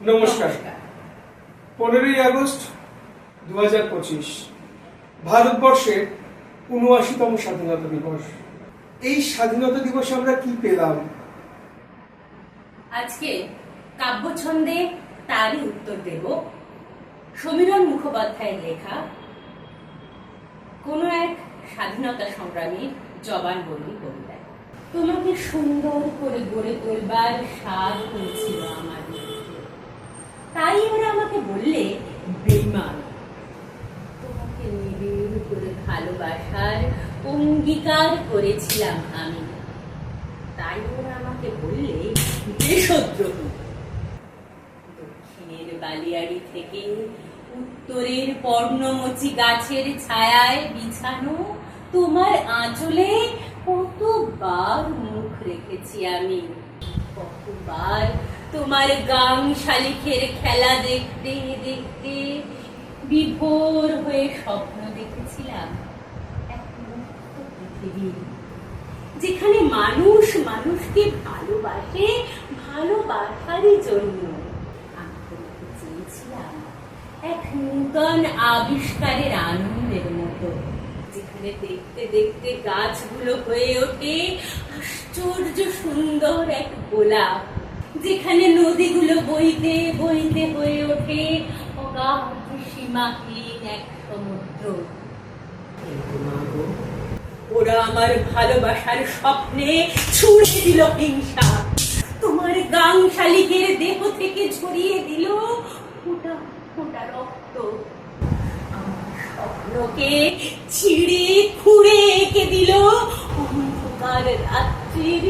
নমস্কার। 15ই আগস্ট 2025 ভারতবর্ষের ৭৯তম স্বাধীনতা দিবস। এই স্বাধীনতা দিবসে আমরা কি পেলাম? আজকে কাব্যছন্দে তারই উত্তর দেব। সমীরণ মুখোপাধ্যায়ের লেখা কোন এক স্বাধীনতা সংগ্রামীর জবানবন্দি কবিতা। তোমাকে সুন্দর করে গড়ে তোলবার সাধ হয়েছিল আমার মধ্যে, তাই ওরা আমাকে বললে বেঈমান। তোমাকে নিবিড় করে ভালোবাসার অঙ্গীকার করেছিলাম আমি, তাই ওরা আমাকে বললে দেশদ্রোহী। দক্ষিণের বালিয়াড়ি থেকে উত্তরের পর্ণমোচী গাছের ছায়ায় বিছানো তোমার আঁচলে কতবার মুখ রেখেছি আমি, কতবার তোমার গাং শালিখের খেলা দেখতে দেখতে বিভোর হয়ে স্বপ্ন দেখেছিলাম এক মুক্ত পৃথিবী, যেখানে মানুষ মানুষকে ভালোবাসে ভালোবাসারই জন্য। আমি তোমাকে চেয়েছিলাম এক নূতন আবিষ্কারের আনন্দের মতো, যেখানে দেখতে দেখতে গাছগুলো হয়ে ওঠে আশ্চর্য সুন্দর এক গোলাপ, যেখানে নদীগুলো বইতে বইতে হয়ে ওঠে অগাধ সীমাহীন এক সমুদ্র। ওরা আমার ভালোবাসার স্বপ্নে ছুঁড়ে দিল হিংসা, তোমার গাং শালিকের দেহ থেকে ঝরিয়ে দিল ফোঁটা ফোঁটা রক্ত। আমার স্বপ্নকে ছিঁড়ে খুঁড়ে এঁকে দিল অন্ধকার রাত্রির